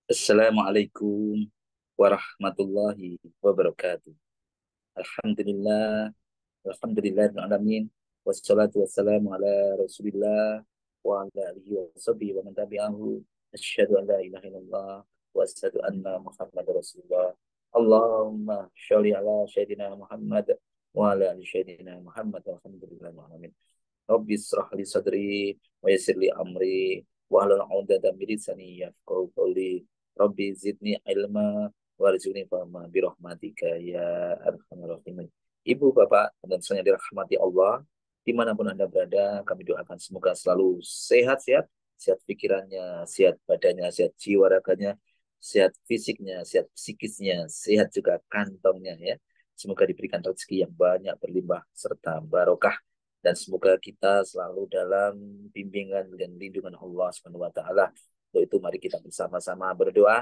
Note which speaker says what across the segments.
Speaker 1: Assalamualaikum warahmatullahi wabarakatuh. Alhamdulillah, alhamdulillahirrahmanirrahim. Wassalatu wassalamu ala rasulillah wa ala alihi wa sahbihi wa man tabi'ahu. Asyhadu an la ilaha illallah wa asyhadu anna Muhammad rasulullah. Allahumma sholli ala sayyidina Muhammad wa ala ali sayyidina Muhammad walhamdulillahirrahmanirrahim. Rabbi israh li sadri wa yassir li amri wa hlul 'uqdatam min lisani yafqahu qawli. Rabbi zidni ilma warzuqni fahma bi rahmatika ya arhamar rahimin. Ibu, Bapak, dan semuanya dirahmati Allah, dimanapun Anda berada, kami doakan semoga selalu sehat-sehat, sehat pikirannya, sehat badannya, sehat jiwa raganya, sehat fisiknya, sehat psikisnya, sehat juga kantongnya ya. Semoga diberikan rezeki yang banyak, berlimpah, serta barokah dan semoga kita selalu dalam bimbingan dan lindungan Allah Subhanahu wa taala. Untuk itu mari kita bersama-sama berdoa.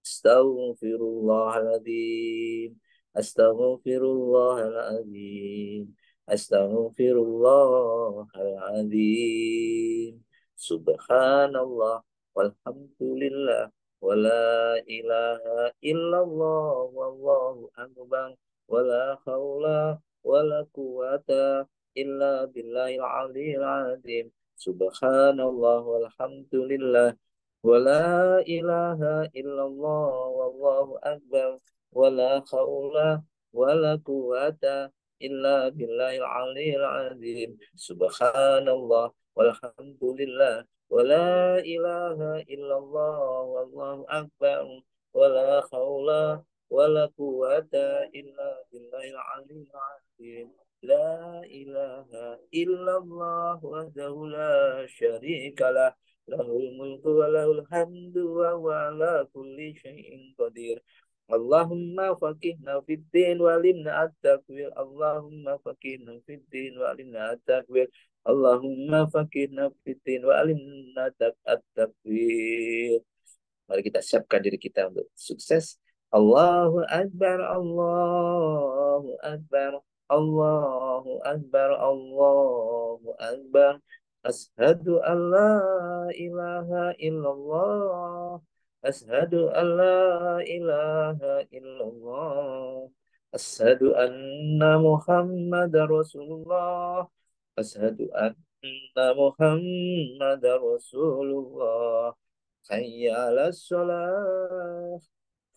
Speaker 1: Astaghfirullahaladzim. Astaghfirullahaladzim. Astaghfirullahaladzim. Subhanallah walhamdulillah wala ilaha illallah wallahu akbar wala haula wala quwata illa billahil aliyil azim. Subhanallah walhamdulillah wala ilaha illallah wallahu akbar wala haula wala quwata illa billahil aliyil azim. Subhanallah walhamdulillah wala ilaha illallah wallahu akbar wala haula wala quwata illa billahil aliyil azim. La ilaha illallah wahdahu la syarika lah, lahul mulku wa lahul hamdu wa huwa ala kulli syai'in qadir. Allahumma faqihna fid din wa alimna at-takwir. Allahumma faqihna fid din wa alimna at-takwir. Allahumma faqihna fid din wa alimna at-takwir. Mari kita siapkan diri kita untuk sukses. Allahu Akbar, Allahu Akbar, Allahu Akbar, Allahu Akbar. Ashadu an la ilaha illallah. Ashadu an la ilaha illallah. Ashadu anna Muhammad Rasulullah. Ashadu anna Muhammad Rasulullah. Hayya ala sholah,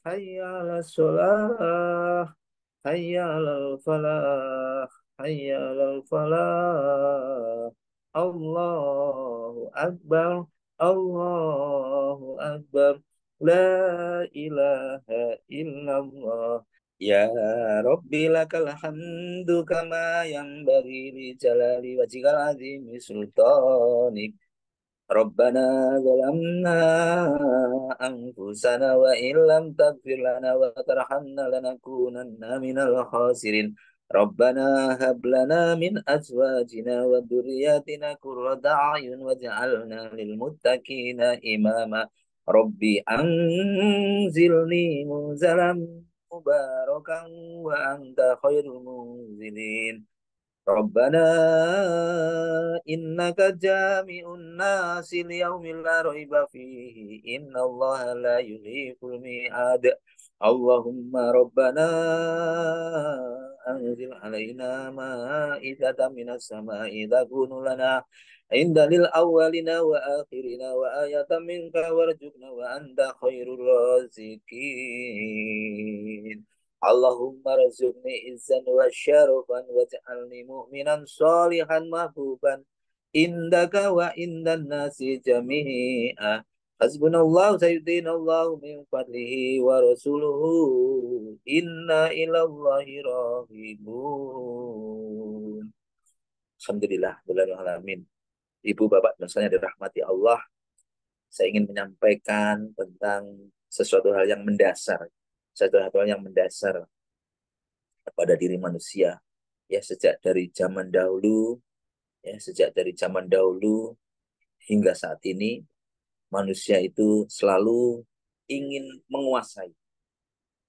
Speaker 1: hayya ala sholah, hayya ala falah, hayya ala falah. Allahu Akbar, Allahu Akbar, la ilaha illallah. Ya Rabbi lakal hamdu kama yang bagi li jalali wajhikal azimi sultanik. Rabbana zalamna anfusana wa illam taghfir lana wa tarhamna lanakunanna minal khasirin. Rabbana hab lana min azwajina wa dhurriyyatina qurrata a'yun waj'alna lil muttaqina imama. Rabbi anzilni munzalam mubarakan wa anta khairul munzilin. Rabbana innaka jami'un nasi liyaumin la raiba fihi innallaha la yulihul mi'ad. Allahumma rabbana anzil alaina ma'idatan minas sama'i takunu lana inda lil awwalina wa akhirina wa ayatan minka warzuqna wa anta khairur razikin. Allahumma razuqni izzan wa syarafan waj'alni mu'minan sholihan mahbuban indaka wa indan nasi jami'a. Hasbunallahu sayyidinallahu min fadlihi wa rasuluhu inna ilallahi rahibun. Alhamdulillah, alamin. Ibu, Bapak, dan saya dirahmati Allah. Saya ingin menyampaikan tentang sesuatu hal yang mendasar. Sesuatu hal yang mendasar pada diri manusia ya sejak dari zaman dahulu hingga saat ini manusia itu selalu ingin menguasai,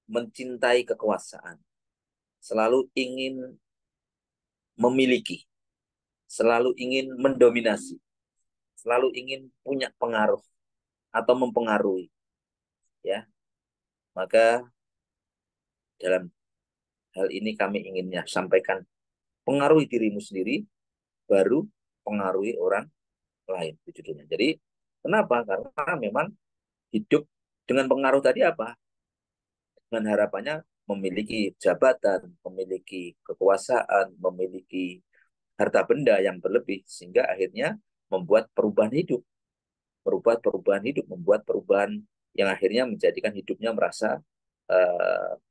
Speaker 1: mencintai kekuasaan, selalu ingin memiliki, selalu ingin mendominasi, selalu ingin punya pengaruh atau mempengaruhi ya. Maka dalam hal ini kami inginnya sampaikan, pengaruhi dirimu sendiri, baru pengaruhi orang lain, itu judulnya. Jadi kenapa? Karena memang hidup dengan pengaruh tadi apa? Dengan harapannya memiliki jabatan, memiliki kekuasaan, memiliki harta benda yang berlebih, sehingga akhirnya membuat perubahan hidup, membuat perubahan yang akhirnya menjadikan hidupnya merasa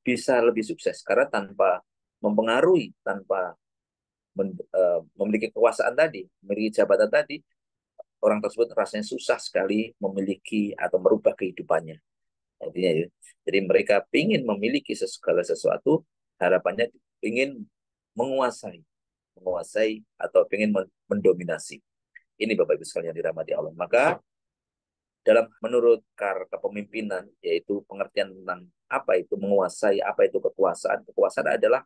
Speaker 1: bisa lebih sukses. Karena tanpa mempengaruhi, tanpa memiliki kekuasaan tadi, memiliki jabatan tadi, orang tersebut rasanya susah sekali memiliki atau merubah kehidupannya. Artinya, ya. Jadi mereka ingin memiliki segala sesuatu, harapannya ingin menguasai, atau ingin mendominasi. Ini Bapak Ibu sekalian dirahmati Allah. Maka dalam menurut kepemimpinan, yaitu pengertian tentang apa itu menguasai, apa itu kekuasaan. Kekuasaan adalah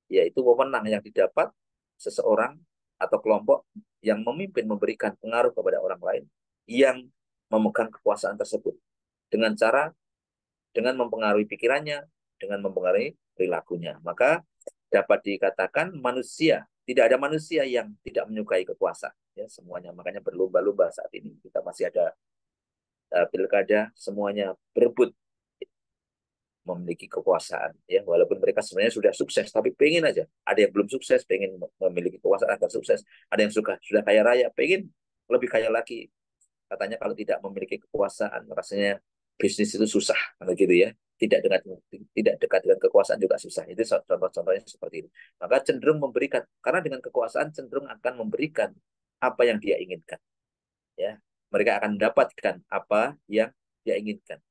Speaker 1: yaitu wewenang yang didapat seseorang atau kelompok yang memimpin, memberikan pengaruh kepada orang lain yang memegang kekuasaan tersebut dengan cara, dengan mempengaruhi pikirannya, dengan mempengaruhi perilakunya. Maka dapat dikatakan manusia, tidak ada manusia yang tidak menyukai kekuasaan. Ya, semuanya. Makanya berlomba-lomba saat ini. Kita masih ada pilkada, semuanya berebut memiliki kekuasaan, ya, walaupun mereka sebenarnya sudah sukses, tapi pengen aja, ada yang belum sukses pengen memiliki kekuasaan agar sukses, ada yang sudah kaya raya pengen lebih kaya lagi. Katanya kalau tidak memiliki kekuasaan rasanya bisnis itu susah, gitu ya. Tidak dekat dengan kekuasaan juga susah. Itu contoh-contohnya seperti itu. Maka cenderung memberikan, karena dengan kekuasaan cenderung akan memberikan apa yang dia inginkan, ya. Mereka akan mendapatkan apa yang dia inginkan.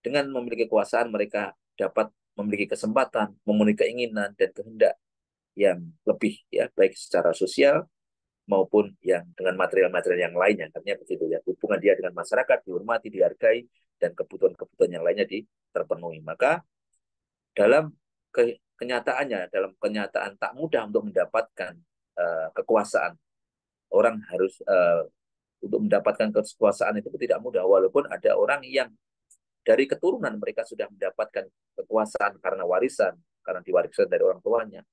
Speaker 1: Dengan memiliki kekuasaan, mereka dapat memiliki kesempatan, memenuhi keinginan dan kehendak yang lebih, ya, baik secara sosial maupun yang dengan material-material yang lainnya. Artinya begitu, ya, hubungan dia dengan masyarakat dihormati, dihargai, dan kebutuhan-kebutuhan yang lainnya terpenuhi. Maka dalam kenyataannya, dalam kenyataan tak mudah untuk mendapatkan kekuasaan. Orang harus untuk mendapatkan kekuasaan itu tidak mudah, walaupun ada orang yang dari keturunan mereka sudah mendapatkan kekuasaan karena warisan, karena diwariskan dari orang tuanya.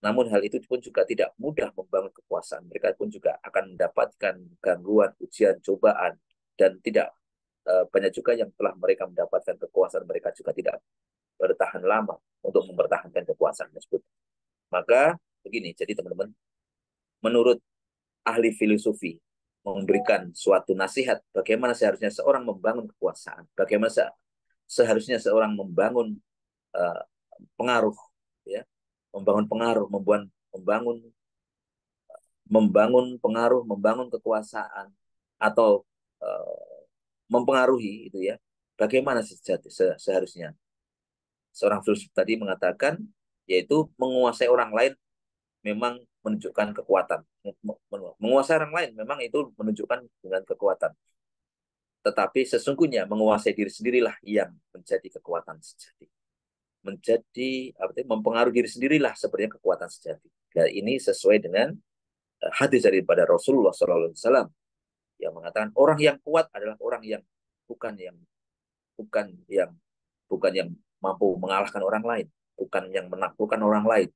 Speaker 1: Namun hal itu pun juga tidak mudah membangun kekuasaan. Mereka pun juga akan mendapatkan gangguan, ujian, cobaan, dan tidak banyak juga yang telah mereka mendapatkan kekuasaan, mereka juga tidak bertahan lama untuk mempertahankan kekuasaan tersebut. Maka begini, jadi teman-teman, menurut ahli filosofi memberikan suatu nasihat bagaimana seharusnya seorang membangun kekuasaan, bagaimana seharusnya seorang membangun uh, pengaruh, ya, membangun pengaruh, membangun membangun pengaruh, membangun kekuasaan, atau mempengaruhi itu, ya. Bagaimana seharusnya seorang filsuf tadi mengatakan, yaitu menguasai orang lain memang menunjukkan kekuatan. Menguasai orang lain memang itu menunjukkan dengan kekuatan. Tetapi sesungguhnya menguasai diri sendirilah yang menjadi kekuatan sejati. Mempengaruhi diri sendirilah sebenarnya kekuatan sejati. Dan ini sesuai dengan hadis daripada Rasulullah SAW yang mengatakan orang yang kuat adalah orang yang bukan yang bukan yang bukan yang mampu mengalahkan orang lain, bukan yang menaklukkan orang lain,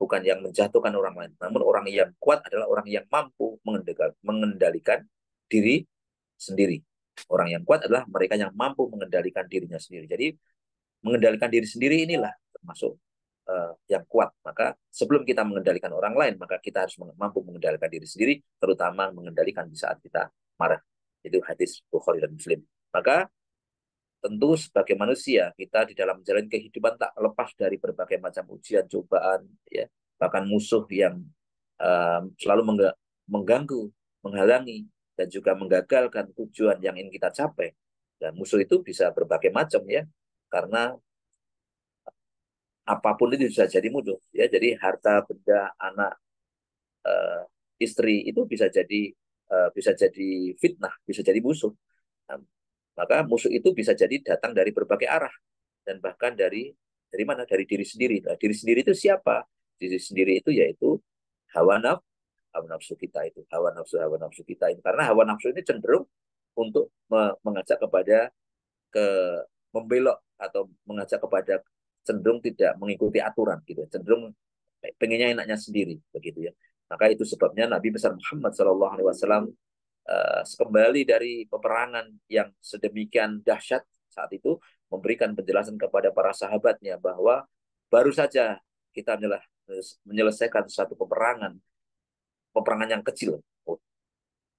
Speaker 1: bukan yang menjatuhkan orang lain. Namun orang yang kuat adalah orang yang mampu mengendalikan diri sendiri. Orang yang kuat adalah mereka yang mampu mengendalikan dirinya sendiri. Jadi mengendalikan diri sendiri inilah termasuk yang kuat. Maka sebelum kita mengendalikan orang lain, maka kita harus mampu mengendalikan diri sendiri, terutama mengendalikan di saat kita marah. Itu hadis Bukhari dan Muslim. Maka tentu sebagai manusia kita di dalam menjalani kehidupan tak lepas dari berbagai macam ujian, cobaan, ya, bahkan musuh yang selalu mengganggu, menghalangi, dan juga menggagalkan tujuan yang ingin kita capai. Dan musuh itu bisa berbagai macam, ya, karena apapun itu bisa jadi musuh, ya. Jadi harta benda, anak, uh, istri itu bisa jadi fitnah, bisa jadi musuh. Nah, maka musuh itu bisa jadi datang dari berbagai arah, dan bahkan dari mana? Dari diri sendiri. Nah, diri sendiri itu siapa? Diri sendiri itu yaitu hawa nafsu, hawa nafsu kita itu. Karena hawa nafsu ini cenderung untuk mengajak kepada ke membelok atau mengajak kepada cenderung tidak mengikuti aturan gitu, cenderung pengennya enaknya sendiri begitu ya. Maka itu sebabnya Nabi besar Muhammad SAW kembali dari peperangan yang sedemikian dahsyat saat itu memberikan penjelasan kepada para sahabatnya bahwa baru saja kita menyelesaikan satu peperangan yang kecil. Oh,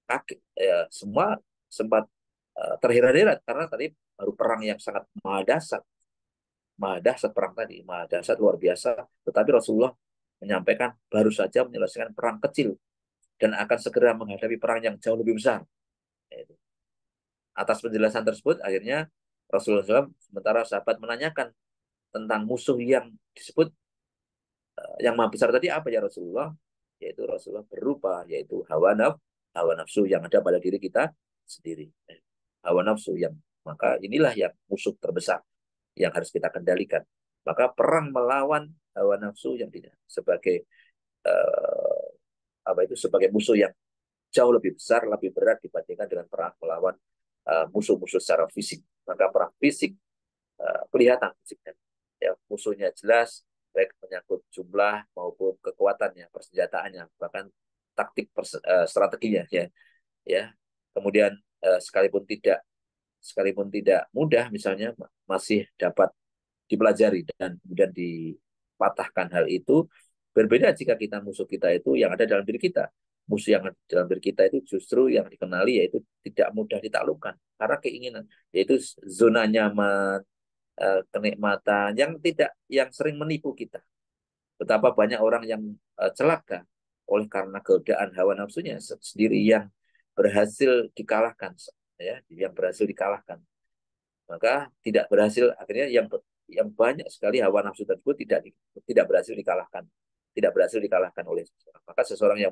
Speaker 1: kaget, ya, semua sempat terheran-heran karena tadi baru perang yang sangat maha dahsyat perang tadi, maha dahsyat luar biasa. Tetapi Rasulullah menyampaikan baru saja menyelesaikan perang kecil dan akan segera menghadapi perang yang jauh lebih besar. Atas penjelasan tersebut, akhirnya Rasulullah SAW, sementara sahabat menanyakan tentang musuh yang disebut yang maha besar tadi apa ya Rasulullah? Yaitu Rasulullah berupa, yaitu hawa nafsu yang ada pada diri kita sendiri. Hawa nafsu yang, maka inilah yang musuh terbesar yang harus kita kendalikan. Maka perang melawan hawa nafsu yang tidak sebagai eh, sebagai musuh yang jauh lebih besar, lebih berat dibandingkan dengan perang melawan musuh-musuh secara fisik. Maka perang fisik kelihatan fisiknya. Ya, musuhnya jelas, baik menyangkut jumlah maupun kekuatannya, persenjataannya, bahkan strateginya ya. Ya. Kemudian sekalipun tidak mudah misalnya masih dapat dipelajari dan kemudian dipatahkan hal itu. Berbeda jika musuh kita itu yang ada dalam diri kita. Musuh yang ada dalam diri kita itu justru yang dikenali yaitu tidak mudah ditaklukkan karena keinginan, yaitu zona nyaman, kenikmatan yang sering menipu kita. Betapa banyak orang yang celaka oleh karena godaan hawa nafsunya sendiri yang berhasil dikalahkan, ya, yang berhasil dikalahkan. Maka tidak berhasil, akhirnya yang banyak sekali hawa nafsu tersebut tidak berhasil dikalahkan, oleh seseorang. Maka seseorang yang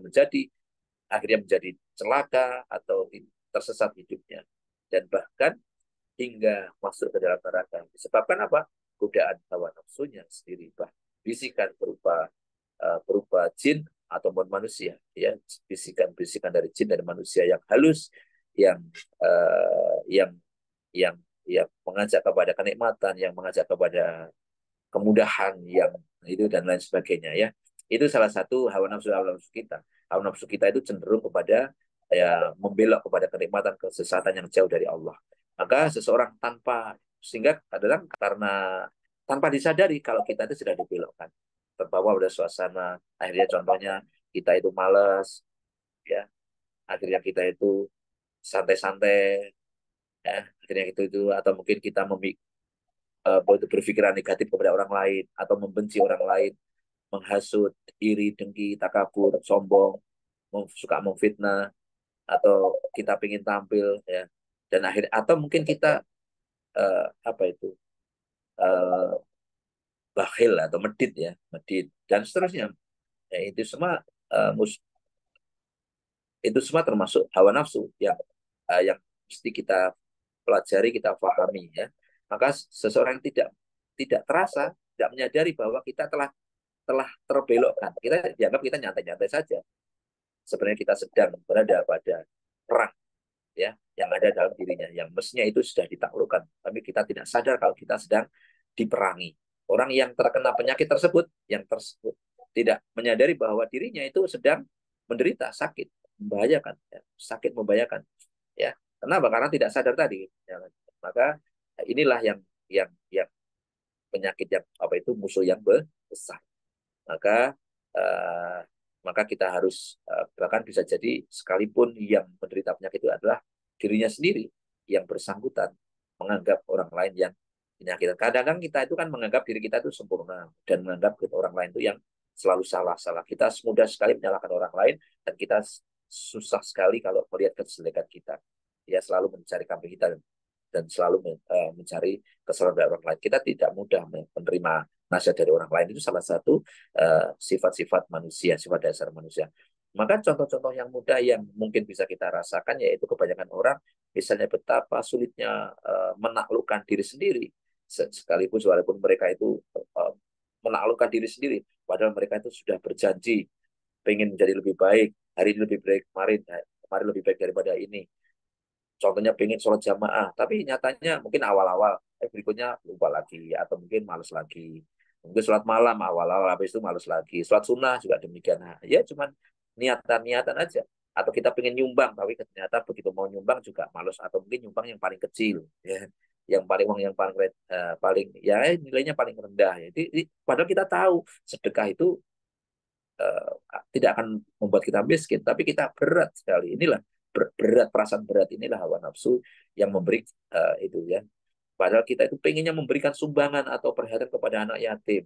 Speaker 1: akhirnya menjadi celaka atau tersesat hidupnya dan bahkan hingga masuk ke dalam neraka. Disebabkan apa? Godaan hawa nafsunya sendiri, bisikan berupa jin ataupun manusia, ya, bisikan-bisikan dari jin dan manusia yang halus, yang uh, yang yang yang mengajak kepada kenikmatan, yang mengajak kepada kemudahan, yang itu dan lain sebagainya, ya. Itu salah satu hawa nafsu kita. Hawa nafsu kita itu cenderung kepada, ya, membelok kepada kenikmatan, kesesatan yang jauh dari Allah. Maka seseorang sehingga kadang karena tanpa disadari kalau kita itu sudah dibelokkan, terbawa pada suasana, akhirnya contohnya kita itu malas, ya, akhirnya kita itu santai-santai, ya, akhirnya itu atau mungkin kita berpikiran negatif kepada orang lain atau membenci orang lain, menghasut, iri, dengki, takabur, sombong, suka memfitnah, atau kita ingin tampil, ya, dan atau mungkin kita apa itu uh, bakhil atau medit dan seterusnya, ya, uh, itu semua termasuk hawa nafsu yang mesti kita pelajari, kita pahami, ya. Maka seseorang tidak tidak terasa, tidak menyadari bahwa kita telah terbelokkan. Kita dianggap kita nyantai-nyantai saja. Sebenarnya kita sedang berada pada perang, ya, yang ada dalam dirinya, yang mestinya itu sudah ditaklukkan. Tapi kita tidak sadar kalau kita sedang diperangi. Orang yang terkena penyakit tersebut tidak menyadari bahwa dirinya itu sedang menderita sakit membahayakan, ya, sakit membahayakan, ya. Kenapa? Karena tidak sadar tadi, ya. Maka inilah yang penyakit yang apa itu musuh yang besar. Maka uh, maka kita harus bahkan bisa jadi sekalipun yang menderita penyakit itu adalah dirinya sendiri yang bersangkutan menganggap orang lain yang penyakit. Kadang-kadang kita itu kan menganggap diri kita itu sempurna dan menganggap orang lain itu yang selalu salah. Kita mudah sekali menyalahkan orang lain dan kita susah sekali kalau melihat kejelekan kita. Ya, selalu mencari kambing hitam dan selalu mencari kesalahan dari orang lain. Kita tidak mudah menerima nasihat dari orang lain. Itu salah satu sifat-sifat manusia, sifat dasar manusia. Maka contoh-contoh yang mudah yang mungkin bisa kita rasakan yaitu kebanyakan orang misalnya betapa sulitnya menaklukkan diri sendiri, sekalipun walaupun mereka itu menaklukkan diri sendiri, padahal mereka itu sudah berjanji pengen menjadi lebih baik, hari ini lebih baik kemarin lebih baik daripada ini, contohnya pengen sholat jamaah, tapi nyatanya mungkin awal-awal, berikutnya lupa lagi, atau mungkin males lagi. Mungkin sholat malam awal-awal, habis itu males lagi. Sholat sunnah juga demikian. Nah, ya cuman niatan-niatan aja. Atau kita pengen nyumbang, tapi ternyata begitu mau nyumbang juga males. Atau mungkin nyumbang yang paling kecil, ya, yang paling uang yang paling ya nilainya paling rendah. Jadi, padahal kita tahu sedekah itu eh, tidak akan membuat kita miskin, tapi kita berat sekali. Inilah berat, perasaan berat inilah hawa nafsu yang memberi itu ya. Padahal kita itu pengennya memberikan sumbangan atau perhatian kepada anak yatim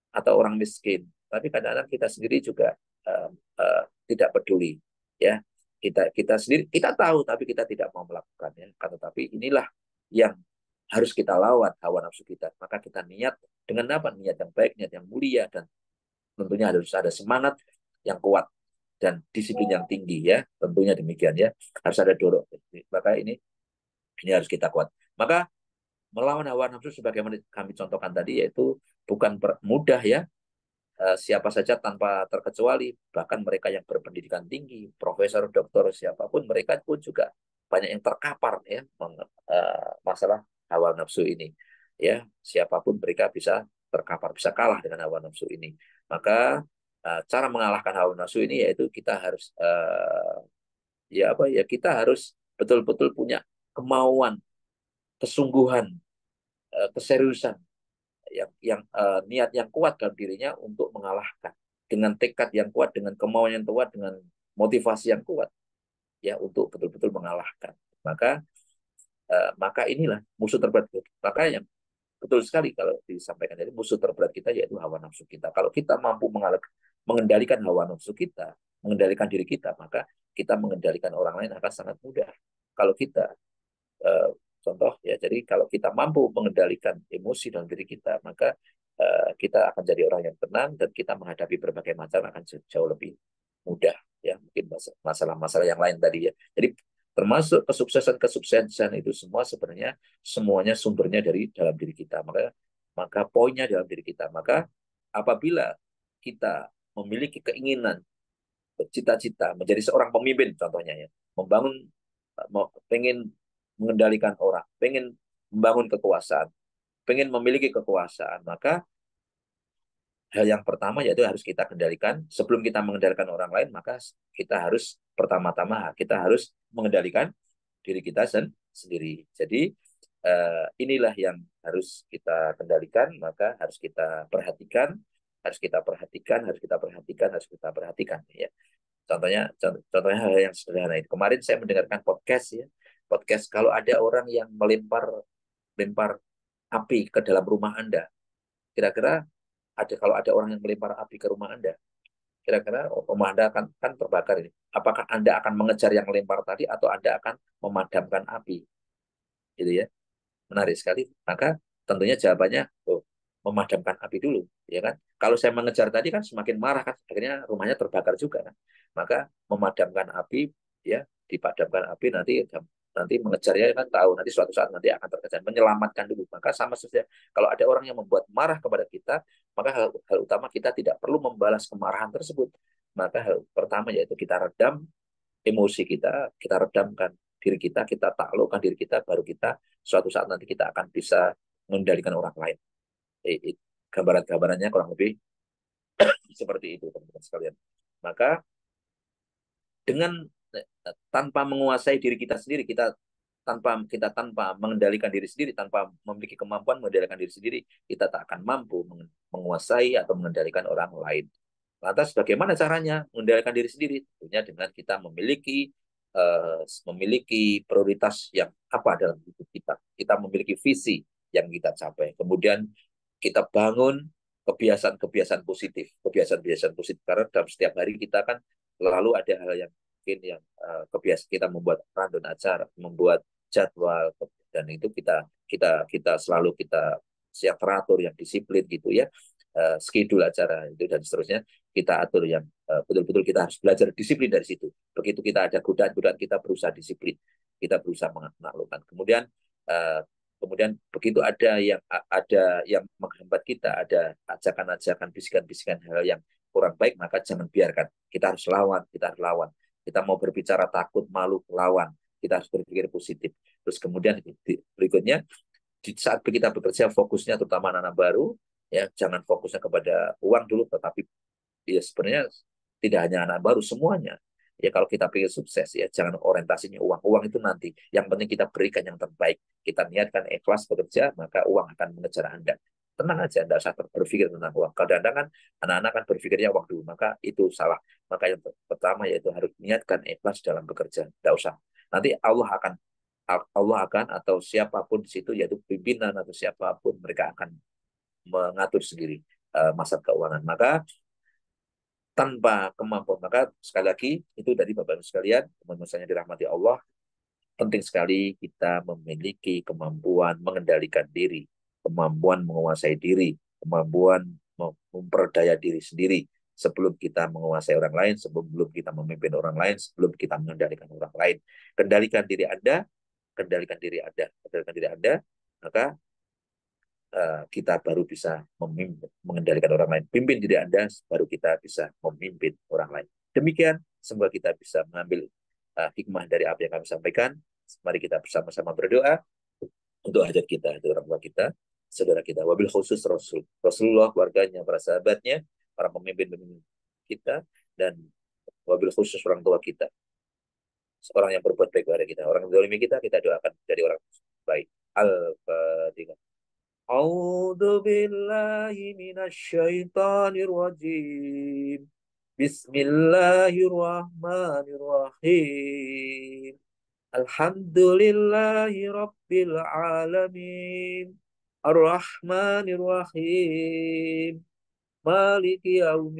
Speaker 1: atau orang miskin, tapi kadang-kadang kita sendiri juga uh, uh, tidak peduli, ya. Kita sendiri kita tahu, tapi kita tidak mau melakukannya. Kata tapi inilah yang harus kita lawan hawa nafsu kita. Maka kita niat dengan apa? Niat yang baik, niat yang mulia, dan tentunya harus ada semangat yang kuat dan disiplin yang tinggi ya, tentunya demikian ya, harus ada dorong. Maka ini harus kita kuat. Maka melawan hawa nafsu sebagaimana kami contohkan tadi, yaitu bukan mudah ya. Siapa saja tanpa terkecuali, bahkan mereka yang berpendidikan tinggi, profesor, doktor, siapapun, mereka pun juga banyak yang terkapar ya masalah hawa nafsu ini. Ya, siapapun mereka bisa terkapar, bisa kalah dengan hawa nafsu ini. Maka cara mengalahkan hawa nafsu ini yaitu kita harus ya apa ya, kita harus betul-betul punya kemauan, kesungguhan, keseriusan, niat yang kuat dalam dirinya untuk mengalahkan, dengan tekad yang kuat, dengan kemauan yang kuat, dengan motivasi yang kuat ya, untuk betul-betul mengalahkan. Maka inilah musuh terberat kita. Maka yang betul sekali kalau disampaikan, jadi musuh terberat kita yaitu hawa nafsu kita. Kalau kita mampu mengendalikan hawa nafsu kita, mengendalikan diri kita, maka kita mengendalikan orang lain akan sangat mudah. Kalau kita eh, contoh ya, jadi kalau kita mampu mengendalikan emosi dalam diri kita, maka kita akan jadi orang yang tenang, dan kita menghadapi berbagai macam akan jauh lebih mudah ya. Mungkin masalah-masalah yang lain tadi ya. Jadi termasuk kesuksesan itu semua sebenarnya semuanya sumbernya dari dalam diri kita. Maka poinnya dalam diri kita. Maka apabila kita memiliki keinginan, cita-cita menjadi seorang pemimpin contohnya ya, membangun, pengen mengendalikan orang, pengen membangun kekuasaan, pengen memiliki kekuasaan, maka hal yang pertama yaitu harus kita kendalikan. Sebelum kita mengendalikan orang lain, maka kita harus pertama-tama kita harus mengendalikan diri kita sendiri. Jadi inilah yang harus kita kendalikan, maka harus kita perhatikan, harus kita perhatikan, harus kita perhatikan, harus kita perhatikan ya. Contohnya hal yang sederhana itu. Kemarin saya mendengarkan podcast ya. Podcast, kalau ada orang yang lempar api ke dalam rumah Anda, kira-kira kalau ada orang yang melempar api ke rumah Anda, kira-kira rumah Anda kan terbakar ini. Apakah Anda akan mengejar yang melempar tadi, atau Anda akan memadamkan api? Gitu ya. Menarik sekali. Maka tentunya jawabannya, memadamkan api dulu, ya kan? Kalau saya mengejar tadi kan semakin marah kan, akhirnya rumahnya terbakar juga kan. Maka memadamkan api, ya, dipadamkan api, nanti mengejarnya kan tahu nanti suatu saat nanti akan terkejar, menyelamatkan dulu. Maka sama saja, kalau ada orang yang membuat marah kepada kita, maka hal utama kita tidak perlu membalas kemarahan tersebut. Maka hal pertama yaitu kita redam emosi kita redamkan diri kita taklukkan diri kita, baru kita suatu saat nanti kita akan bisa mengendalikan orang lain. Gambaran-gambarannya kurang lebih seperti itu, teman-teman sekalian. Maka dengan tanpa menguasai diri kita sendiri, tanpa mengendalikan diri sendiri, tanpa memiliki kemampuan mengendalikan diri sendiri, kita tak akan mampu menguasai atau mengendalikan orang lain. Lantas bagaimana caranya mengendalikan diri sendiri? Tentunya dengan kita memiliki prioritas yang apa dalam hidup kita. Kita memiliki visi yang kita capai. Kemudian kita bangun kebiasaan-kebiasaan positif, kebiasaan-kebiasaan positif, karena dalam setiap hari kita kan lalu ada hal yang mungkin yang kebiasaan kita membuat rundown acara, membuat jadwal, dan itu kita selalu kita siap teratur, yang disiplin gitu ya, schedule acara itu dan seterusnya kita atur, yang betul-betul kita harus belajar disiplin dari situ. Begitu kita ada godaan-godaan, kita berusaha disiplin, kita berusaha menaklukkan. Kemudian begitu ada yang menghambat kita, ada ajakan-ajakan, bisikan-bisikan hal yang kurang baik, maka jangan biarkan. Kita harus lawan. Kita mau berbicara takut, malu, lawan. kita harus berpikir positif. Terus kemudian berikutnya, di saat kita bekerja fokusnya terutama anak-anak baru, ya jangan fokusnya kepada uang dulu, tetapi ya sebenarnya tidak hanya anak baru, semuanya. Ya kalau kita pikir sukses, ya jangan orientasinya uang. Uang itu nanti. Yang penting kita berikan yang terbaik. Kita niatkan ikhlas bekerja, maka uang akan mengejar Anda. Tenang aja, tidak usah berpikir tentang uang. Kadang-kadang kan anak-anak kan berpikirnya uang dulu, maka itu salah. Maka yang pertama yaitu harus niatkan ikhlas dalam bekerja. Tidak usah. Nanti Allah akan atau siapapun di situ, yaitu pimpinan atau siapapun, mereka akan mengatur sendiri masa keuangan. Maka tanpa kemampuan, maka sekali lagi itu dari Bapak Ibu sekalian, teman-teman saya dirahmati Allah, penting sekali kita memiliki kemampuan mengendalikan diri, kemampuan menguasai diri, kemampuan memperdaya diri sendiri sebelum kita menguasai orang lain, sebelum kita memimpin orang lain, sebelum kita mengendalikan orang lain. Kendalikan diri Anda, kendalikan diri Anda, kendalikan diri Anda, maka kita baru bisa mengendalikan orang lain. Pimpin diri Anda, baru kita bisa memimpin orang lain. Demikian, semoga kita bisa mengambil hikmah dari apa yang kami sampaikan. Mari kita bersama-sama berdoa untuk hajat kita, untuk orang tua kita, saudara kita. Wabil khusus Rasulullah, keluarganya, para sahabatnya, para pemimpin kita, dan wabil khusus orang tua kita. Seorang yang berbuat baik kepada kita. Orang yang zalimi kita doakan dari orang baik. Al-Fatihah. أعوذ بالله من الشيطان الرجيم بسم الله الرحمن الرحيم الحمد لله رب العالمين الرحمن الرحيم مالك يوم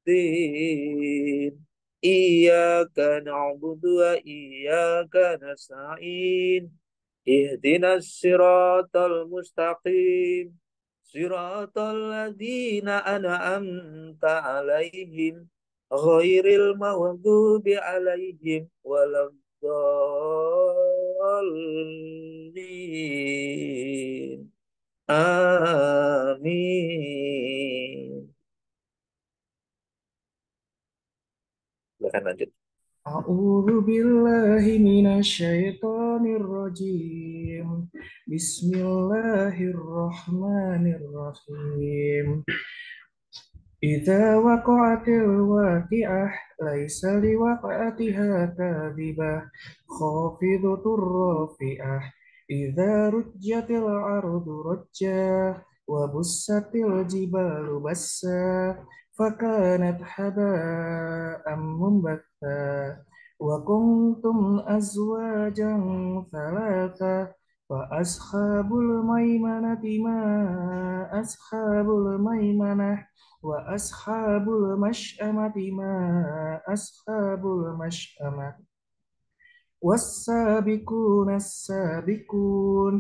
Speaker 1: الدين إياك نعبد وإياك نستعين اهدنا الصراط المستقيم صراط الذين أنعمت عليهم غير المغضوب عليهم ولا الضالين آمين. Silakan lanjut.
Speaker 2: أعوذ بالله من الشيطان الرجيم بسم الله الرحمن الرحيم إذا وقعت الواقعة ليس لوقعتها كاذبة خافضة رافعة إذا رجت الأرض رجا وبست الجبال بسا فكانت هباء منبثا وكنتم أزواجا ثلاثة فأصحاب الميمنة ما أصحاب الميمنة وأصحاب المشأمة ما أصحاب المشأمة والسابقون السابقون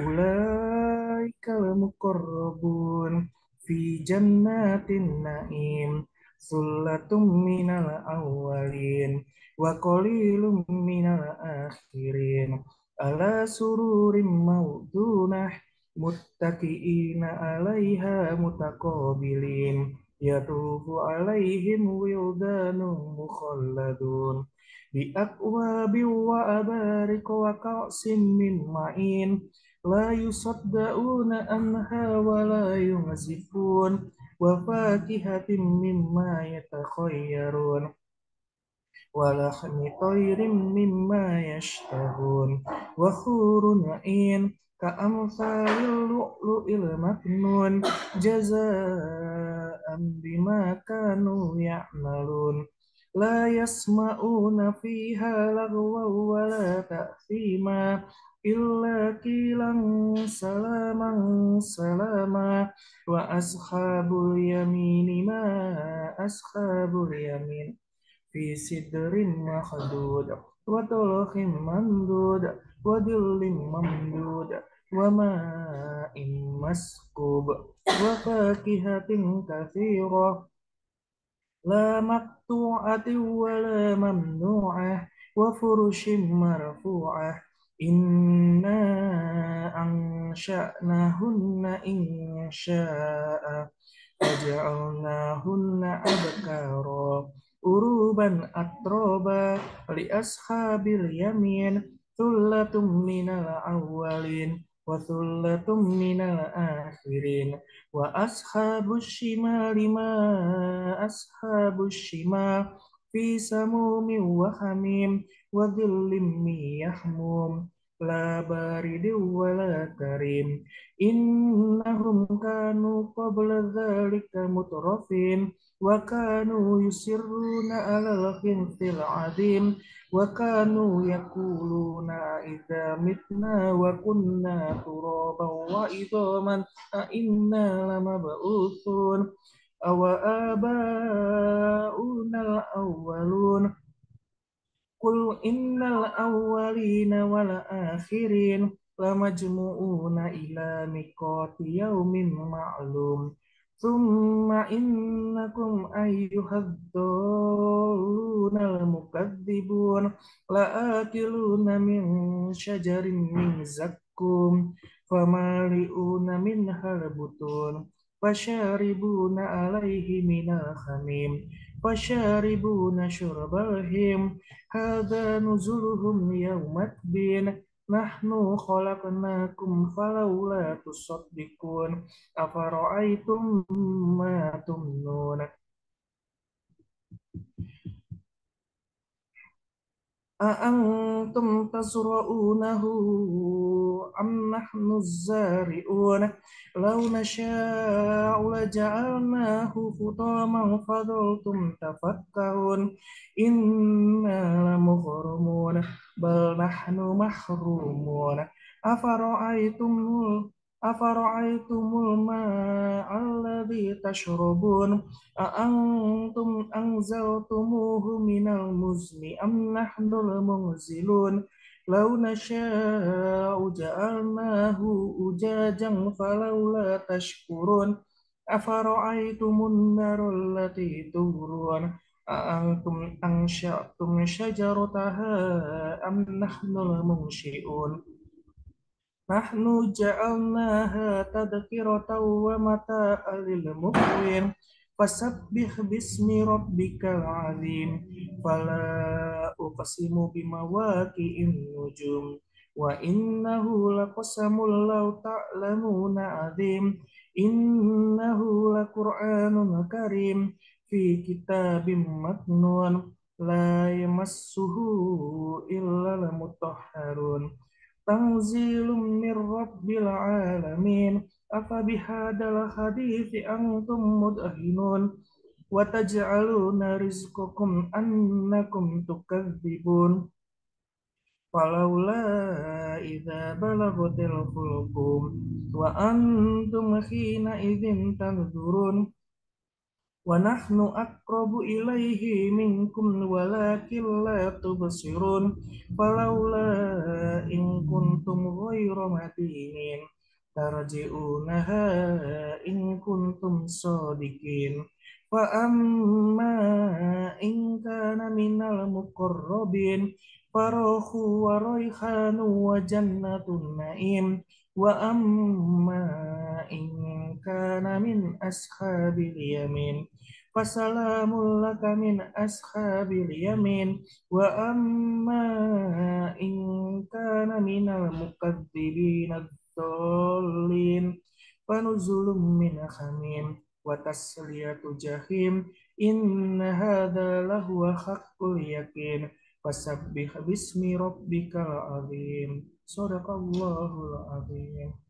Speaker 2: أولئك المقربون في جنات النعيم ثلة من الأولين وقليل من الآخرين على سرور موضونة متكئين عليها متقابلين يطوف عليهم ولدان مخلدون بأكواب وأبارك وكأس من معين لا يصدعون عنها ولا ينزفون وفاكهة مما يتخيرون ولحم طير مما يشتهون وحور عين كأمثال اللؤلؤ المكنون جزاء بما كانوا يعملون لا يسمعون فيها لغوا ولا تأثيما إلا قيلا سلاما سلاما وأصحاب اليمين ما أصحاب اليمين في سدر مخدود وطلق ممدود وظل ممدود وماء مسكوب وفاكهة كثيرة لا مقطوعة ولا ممنوعة وفرش مرفوعة إنا أنشأناهن إن شاء فجعلناهن أبكارا عربا أترابا لأصحاب اليمين ثلة من الأولين وثلة من الآخرين وأصحاب الشمال ما أصحاب الشمال في سموم وحميم وظل من يحموم لا بارد ولا كريم إنهم كانوا قبل ذلك مترفين وكانوا يصرون على الحنث العظيم وكانوا يقولون إذا متنا وكنا ترابا وعظاما أئنا لمبعوثون أو آباؤنا الأولون قل إن الأولين والآخرين لمجموعون إلى ميقات يوم معلوم ثم إنكم أيها الضالون المكذبون لآكلون من شجر من زقوم فمالئون منها البطون فشاربون عليه من الحميم فشاربون شرب الهيم هذا نزلهم يوم الدين نحن خلقناكم فلولا تصدقون أفرأيتم ما تمنون أأنتم تزرعونه أم نحن الزارعون لو نشاء لجعلناه حطاما فظلتم تفكرون إنا لمغرمون بل نحن محرومون أفرأيتم أفرأيتم الماء الذي تشربون أأنتم أنزلتموه من المزن أم نحن المنزلون لو نشاء جعلناه أجاجا فلولا تشكرون أفرأيتم النار التي تورون أأنتم أنشأتم شجرتها أم نحن المنشئون نحن جعلناها تذكرة ومتاعا للمقوين فسبح باسم ربك العظيم فلا أقسم بمواقع النجوم وإنه لقسم لو تعلمون عظيم إنه لقرآن كريم في كتاب مكنون لا يمسه إلا المطهرون تنزيل من رب العالمين أفبهذا الحديث أنتم مدهنون وتجعلون رزقكم أنكم تكذبون فلولا إذا بلغت الحلقوم وأنتم حينئذ تنظرون ونحن أقرب إليه منكم ولكن لا تبصرون فلولا إن كنتم غير مدينين ترجعونها إن كنتم صادقين فأما إن كان من المقربين فروح وريحان وجنة النعيم وأما إن كان من أصحاب اليمين فسلام لك من أصحاب اليمين وأما إن كان من المكذبين الضالين فنزل من حميم وتسلية جحيم إن هذا لهو حق اليقين فسبح باسم ربك العظيم صدق الله العظيم